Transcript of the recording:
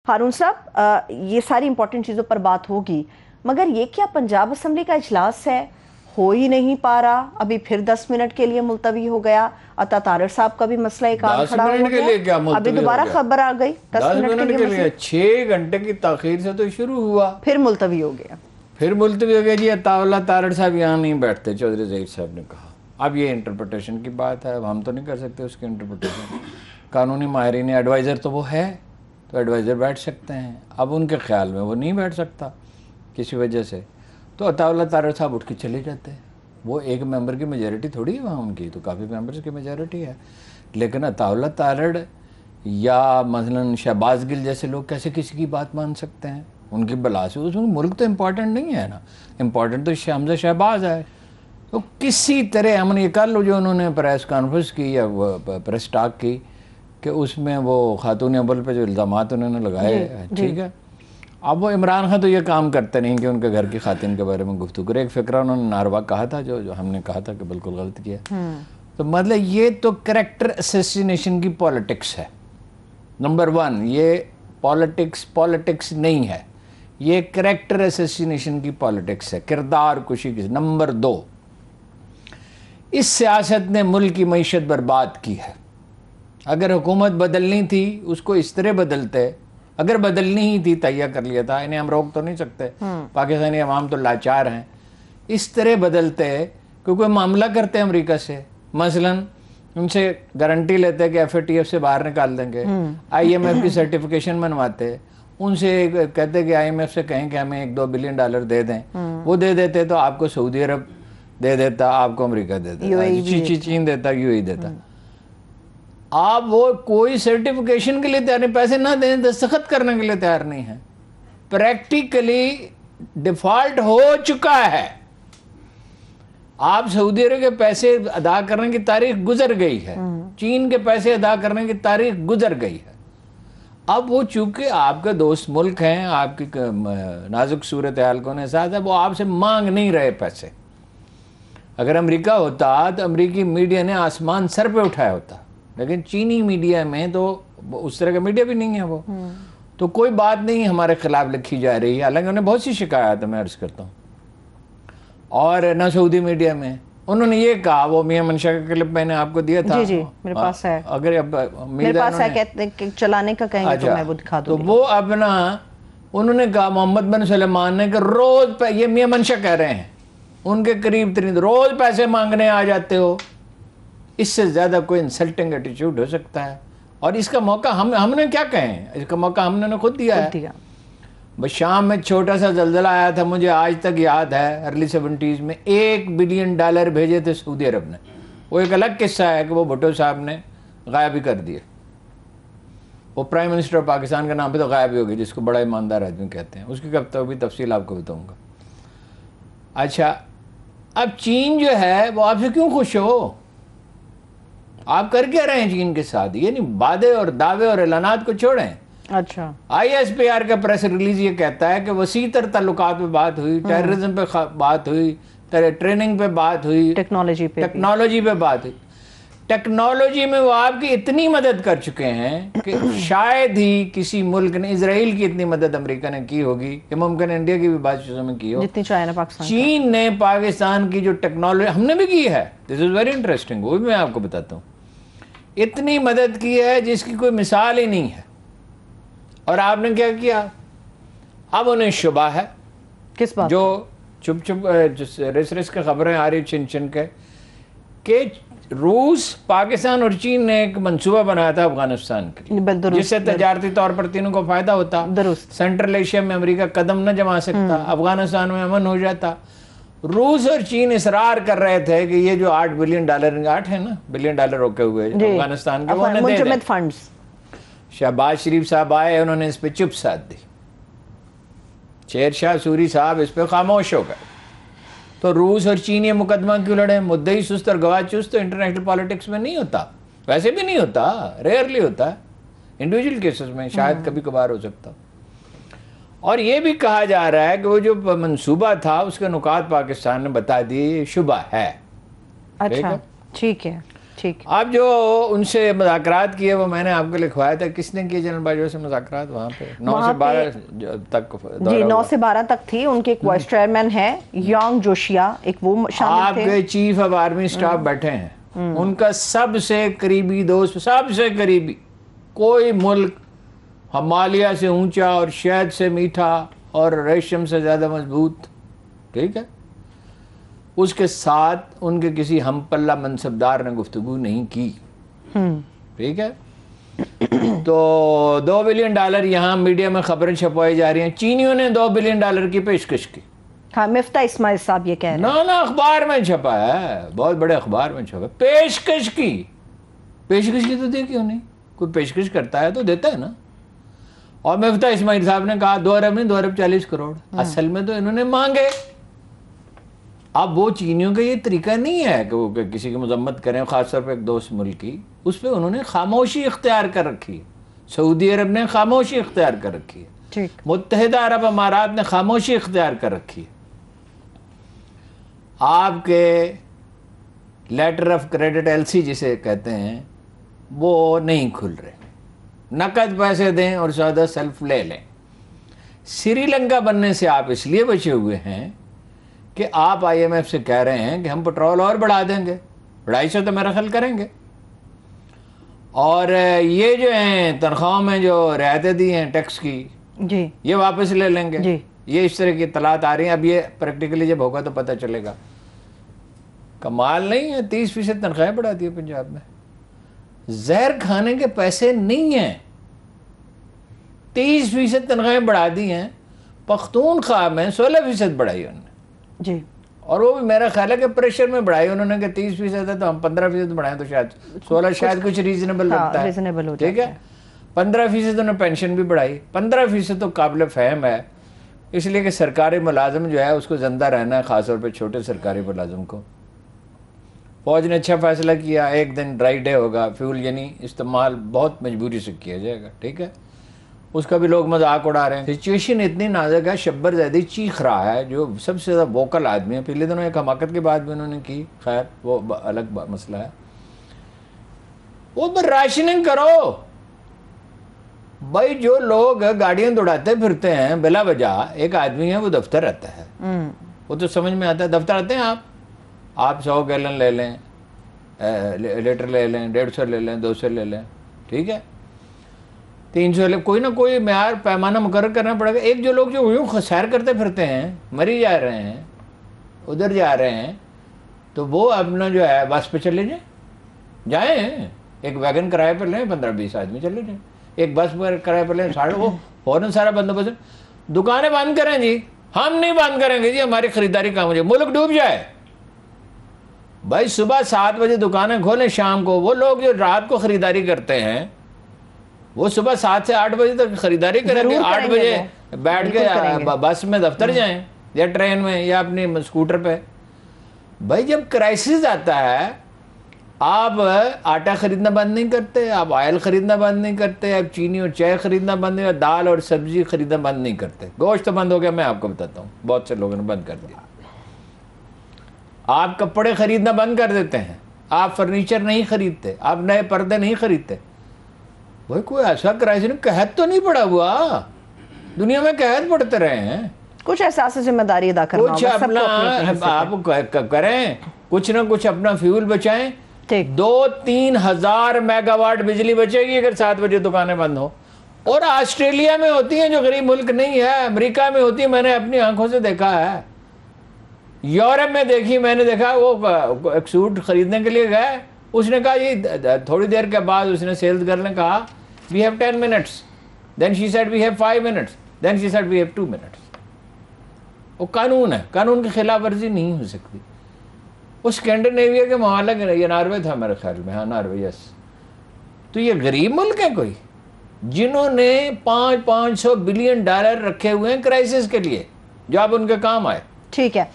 ہارون صاحب یہ ساری امپورٹنٹ چیزوں پر بات ہوگی، مگر یہ کیا پنجاب اسمبلی کا اجلاس ہے؟ ہو ہی نہیں پا رہا، ابھی پھر 10 منٹ کے لیے ملتوی ہو گیا، عطا طاہر صاحب کا بھی مسئلہ ایک آن کھڑا ہو گیا، ابھی دوبارہ خبر آ گئی 10 منٹ کے لیے 6 گھنٹے کی تاخیر سے تو شروع ہوا، پھر ملتوی ہو گیا، جی عطا اللہ طاہر صاحب یہاں نہیں بیٹھتے، چودھری ظہیر صاحب نے کہا۔ اب یہ انٹرپریٹیشن کی بات ہے، اب ہم تو نہیں کر سکتے اس کی انٹرپریٹیشن، قانونی ماہرین ایڈوائزر تو وہ ہے، تو ایڈوائزر بیٹھ سکتے ہیں، اب ان کے خیال میں وہ نہیں بیٹھ سکتا کسی وجہ سے، تو عطا اللہ طاہر صاحب اٹھ کے چلے جاتے ہیں۔ وہ ایک ممبر کی میجورٹی تھوڑی ہے وہاں، ان کی تو کافی ممبرز کی میجورٹی ہے، لیکن عطا اللہ طاہر یا مثلاً شہباز گل جیسے لوگ کیسے کسی کی بات مان سکتے ہیں؟ ان کی بلا سے اس میں ملک تو امپورٹنٹ نہیں ہے نا، امپورٹنٹ تو حمزہ شہباز ہے۔ تو کسی طرح ہم نے یہ کر لو جو انہوں نے پریس کانفرنس کی یا پریس ٹاک کی کہ اس میں وہ خاتون ابل پہ جو الزامات انہوں نے لگائے، ٹھیک ہے، اب وہ عمران خان تو یہ کام کرتے نہیں کہ ان کے گھر کی خواتین کے بارے میں گفتگو کرے، ایک فقرہ انہوں نے ناروا کہا تھا جو ہم نے کہا تھا کہ بالکل غلط کیا، تو مطلب یہ تو کریکٹر اسیسینیشن کی پالیٹکس ہے۔ نمبر 1 یہ پالیٹکس نہیں ہے، یہ کریکٹر اسیسینیشن کی پالیٹکس ہے، کردار کشی کی۔ نمبر 2 اس سیاست نے ملک کی معیشت برباد کی ہے۔ اگر حکومت بدلنی تھی اس کو اس طرح بدلتے، اگر بدلنی ہی تھی تہیہ کر لیا تھا، انہیں ہم روک تو نہیں سکتے، پاکستانی عوام تو لاچار ہیں، اس طرح بدلتے کہ کوئی معاملہ کرتے امریکہ سے، مثلا ان سے گارنٹی لیتے کہ ایف اے ٹی ایف سے باہر نکال دیں گے، آئی ایم ایف کی سرٹیفکیشن بنواتے، ان سے کہتے کہ آئی ایم ایف سے کہیں کہ ہمیں $1-2 بلین دے دیں، وہ دے دیتے تو آپ کو سعودی عرب دے دیتا، آپ کو امریکہ دے دیتا، چین دیتا، یو اے دیتا۔ آپ وہ کوئی سرٹیفکیشن کے لیے تیار نہیں، پیسے نہ دیں، دستخط کرنے کے لیے تیار نہیں ہیں، پریکٹیکلی ڈیفالٹ ہو چکا ہے۔ آپ سعودی عرب کے پیسے ادا کرنے کی تاریخ گزر گئی ہے، چین کے پیسے ادا کرنے کی تاریخ گزر گئی ہے۔ اب وہ چونکہ آپ کے دوست ملک ہیں، آپ کی نازک صورتحال کو احساس ہے، وہ آپ سے مانگ نہیں رہے پیسے۔ اگر امریکہ ہوتا تو امریکی میڈیا نے آسمان سر پہ اٹھایا ہوتا، لیکن چینی میڈیا میں تو اس طرح کا میڈیا بھی نہیں ہے، وہ تو کوئی بات نہیں ہمارے خلاف لکھی جا رہی ہے، حالانکہ انہیں بہت سی شکایات میں عرض کرتا ہوں۔ اور نہ سعودی میڈیا میں انہوں نے یہ کہا، وہ میاں منشا کا کلپ میں نے آپ کو دیا تھا، جی میرے پاس ہے، اگر میرے پاس ہے، کہتے ہیں چلانے کا کہیں گے تو میں وہ دکھا دوں گی۔ تو وہ اپنا انہوں نے کہا محمد بن سلیمان نے کہ روز یہ میاں منشا کہہ رہے ہیں، ان کے قریب ترین روز پیسے مانگنے آ جاتے ہو، اس سے زیادہ کوئی انسلٹنگ ایٹیچیوڈ ہو سکتا ہے؟ اور اس کا موقع ہم نے کیا کہیں، اس کا موقع ہم نے خود دیا ہے۔ بس شام میں چھوٹا سا زلزلہ آیا تھا، مجھے آج تک یاد ہے، ارلی 70s میں $1 بلین بھیجے تھے سعودی عرب نے۔ وہ ایک الگ قصہ ہے کہ وہ بھٹو صاحب نے غائب ہی کر دیے، وہ پرائم منسٹر آف پاکستان کے نام پہ تو غائب ہی ہو گئی، جس کو بڑا ایماندار آدمی کہتے ہیں، اس کی کب بھی تفصیل آپ کو بتاؤں گا۔ اچھا، اب چین جو ہے وہ آپ سے کیوں خوش ہو؟ آپ کر کیا رہے ہیں چین کے ساتھ؟ یہ نہیں، وعدے اور دعوے اور اعلانات کو چھوڑیں۔ اچھا، آئی ایس پی آر کا پریس ریلیز یہ کہتا ہے کہ وسیع تر تعلقات پہ بات ہوئی، ٹیررزم پہ بات ہوئی، ٹریننگ پہ بات ہوئی، ٹیکنالوجی پہ بات ہوئی۔ ٹیکنالوجی میں وہ آپ کی اتنی مدد کر چکے ہیں کہ شاید ہی کسی ملک نے، اسرائیل کی اتنی مدد امریکہ نے کی ہوگی، کہ ممکن انڈیا کی بھی بات چیزوں میں کی ہو جتنی چائنا پاکستان۔ چین نے پاکستان کی جو ٹیکنالوجی ہم نے بھی کی ہے، دس از ویری انٹرسٹنگ، وہ بھی میں آپ کو بتاتا ہوں، اتنی مدد کی ہے جس کی کوئی مثال ہی نہیں ہے۔ اور آپ نے کیا کیا؟ اب انہیں شبہ ہے، کس بات؟ جو چپ رس کے خبریں آ رہی چن چن کے، کہ روس، پاکستان اور چین نے ایک منصوبہ بنایا تھا افغانستان کے لیے، جس سے تجارتی طور پر تینوں کو فائدہ ہوتا، سینٹرل ایشیا میں امریکہ قدم نہ جما سکتا، افغانستان میں امن ہو جاتا۔ روس اور چین اصرار کر رہے تھے کہ یہ جو $8 بلین، 8 ہے نا بلین روکے ہوئے افغانستان کے، وہ منجمد فنڈز۔ شہباز شریف صاحب آئے، انہوں نے اس پہ چپ ساتھ دی، شیر شاہ سوری صاحب اس پہ خاموش ہو گئے۔ تو روس اور چین یہ مقدمہ کیوں لڑے؟ مدعی سست اور گواہ چست تو انٹرنیشنل پالیٹکس میں نہیں ہوتا، ویسے بھی نہیں ہوتا، ریئرلی ہوتا ہے، انڈیویجول کیسز میں شاید کبھی کبھار ہو سکتا۔ اور یہ بھی کہا جا رہا ہے کہ وہ جو منصوبہ تھا اس کے نکات پاکستان نے بتا دیے، یہ شبہ ہے۔ اچھا، ٹھیک ہے۔ ٹھیک. اب جو ان سے مذاکرات کیے وہ میں نے آپ کو لکھوایا تھا. کس نے کیے جنرل باجوہ سے مذاکرات وہاں پہ 9 سے 12 تک جی 9 سے 12 تک تھی. ان کے ایک وائس چیئرمین ہے یانگ جوشیا, ایک وہ شامل تھے. آپ کے چیف آف آرمی اسٹاف بیٹھے ہیں, ان کا سب سے قریبی دوست, سب سے قریبی, کوئی ملک ہمالیہ سے اونچا اور شہد سے میٹھا اور ریشم سے زیادہ مضبوط, ٹھیک ہے, اس کے ساتھ ان کے کسی ہم پلہ منصبدار نے گفتگو نہیں کی, ٹھیک ہے. تو $2 بلین یہاں میڈیا میں خبریں چھپوائی جا رہی ہیں, چینیوں نے $2 بلین کی پیشکش کی. ہاں مفتاح اسماعیل صاحب یہ کہہ رہے ہیں. نا اخبار میں چھپا ہے, بہت بڑے اخبار میں چھپا ہے. پیشکش کی تو دے کیوں نہیں, کوئی پیشکش کرتا ہے تو دیتا ہے نا. اور مفتاح اسماعیل صاحب نے کہا 2 ارب نہیں 2 ارب 40 کروڑ, اصل میں تو انہوں نے مانگے. اب وہ چینیوں کا یہ طریقہ نہیں ہے کہ وہ کسی کی مذمت کریں, خاص طور پہ ایک دوست ملک کی, اس پہ انہوں نے خاموشی اختیار کر رکھی ہے. سعودی عرب نے خاموشی اختیار کر رکھی ہے, متحدہ عرب امارات نے خاموشی اختیار کر رکھی ہے. آپ کے لیٹر آف کریڈٹ LC جسے کہتے ہیں وہ نہیں کھل رہے, نقد پیسے دیں اور سودا سیلف لے لیں. سری لنکا بننے سے آپ اس لیے بچے ہوئے ہیں کہ آپ IMF سے کہہ رہے ہیں کہ ہم پٹرول اور بڑھا دیں گے, 250 تو میرا خیال کریں گے, اور یہ جو ہیں تنخواہوں میں جو رعایتیں دی ہیں ٹیکس کی جی یہ واپس لے لیں گے. جی یہ اس طرح کی اطلاعات آ رہی ہیں. اب یہ پریکٹیکلی جب ہوگا تو پتہ چلے گا. کمال نہیں ہے, 30% تنخواہیں بڑھا دی پنجاب میں. زہر کھانے کے پیسے نہیں ہیں, 30% تنخواہیں بڑھا دی ہیں. پختونخوا میں 16% بڑھائی انہوں نے جی, اور وہ بھی میرا خیال ہے کہ پریشر میں بڑھائی انہوں نے, کہ 30% ہے تو ہم 15% بڑھائیں تو شاید 16 شاید کچھ ریزنیبل لگتا ہے, ٹھیک ہے. 15% انہوں نے پینشن بھی بڑھائی. 15% تو قابل فہم ہے, اس لیے کہ سرکاری ملازم جو ہے اس کو زندہ رہنا ہے, خاص طور پہ چھوٹے سرکاری ملازم کو. فوج نے اچھا فیصلہ کیا, 1 دن ڈرائی ڈے ہوگا, فیول یعنی استعمال بہت مجبوری سے کیا جائے گا, ٹھیک ہے. اس کا بھی لوگ مذاق اڑا رہے ہیں. سچویشن اتنی نازک ہے, شبر زیدی چیخ رہا ہے جو سب سے زیادہ ووکل آدمی ہے. پچھلے دنوں ایک حماقت کی بات بھی انہوں نے کی, خیر وہ الگ مسئلہ ہے. وہ راشننگ کرو بھائی. جو لوگ گاڑیاں دوڑاتے پھرتے ہیں بلا وجہ, ایک آدمی ہے وہ دفتر رہتا ہے, وہ تو سمجھ میں آتا ہے. دفتر آتے ہیں آپ 100 گیلن لے لیں, لیٹر لے لیں, 150 لے لیں, 200 لے لیں, ٹھیک ہے, 300 لے, کوئی نہ کوئی معیار پیمانہ مقرر کرنا پڑے گا. ایک جو لوگ جو یوں سیر کرتے پھرتے ہیں, مری جا رہے ہیں, ادھر جا رہے ہیں, تو وہ اپنا جو ہے بس پہ چلے جائیں, ایک ویگن کرائے پر لیں, 15-20 آدمی چلے جائیں. ایک بس پر کرائے پر لیں, وہ فوراً سارا بندوبست. دکانیں بند کریں جی, ہم نہیں بند کریں گے جی, ہماری خریداری کام ہو جائے, ملک ڈوب جائے. بھائی صبح 7 بجے دکانیں کھولیں, شام کو وہ لوگ جو رات کو خریداری کرتے ہیں وہ صبح 7 سے 8 بجے تک خریداری کریں گے, 8 بجے بیٹھ کے بس میں دفتر جائیں یا ٹرین میں یا اپنی اسکوٹر پہ. بھائی جب کرائسس آتا ہے آپ آٹا خریدنا بند نہیں کرتے, آپ آئل خریدنا بند نہیں کرتے, آپ چینی اور چائے خریدنا بند نہیں کرتے, دال اور سبزی خریدنا بند نہیں کرتے. گوشت تو بند ہو گیا, میں آپ کو بتاتا ہوں, بہت سے لوگوں نے بند کر دیا. آپ کپڑے خریدنا بند کر دیتے ہیں, آپ فرنیچر نہیں خریدتے, آپ نئے پردے نہیں خریدتے. بھائی کوئی ایسا کرائسس قحط تو نہیں پڑا ہوا, دنیا میں قحط پڑتے رہے ہیں. کچھ احساس ذمہ داری ادا کرنا کچھ اپنا آپ کریں, کچھ نہ کچھ اپنا فیول بچائیں. 2-3 ہزار میگا واٹ بجلی بچے گی اگر 7 بجے دکانیں بند ہو. اور آسٹریلیا میں ہوتی ہیں جو غریب ملک نہیں ہے, امریکہ میں ہوتی ہے, میں نے اپنی آنکھوں سے دیکھا ہے, یورپ میں دیکھی, میں نے دیکھا. وہ ایک سوٹ خریدنے کے لیے گئے, اس نے کہا یہ تھوڑی دیر کے بعد اس نے سیلز گرل نے کہا we have 10 minutes, then she said we have 5 minutes, then she said we have 2 minutes. وہ قانون ہے, قانون کی خلاف ورزی نہیں ہو سکتی. وہ اسکینڈینیویا کے ممالک, یہ ناروے تھا میرے خیال میں, ہاں ناروے, یس. تو یہ غریب ملک ہیں کوئی جنہوں نے $500 بلین رکھے ہوئے ہیں کرائسس کے لیے, جو اب ان کے کام آئے. ٹھیک ہے.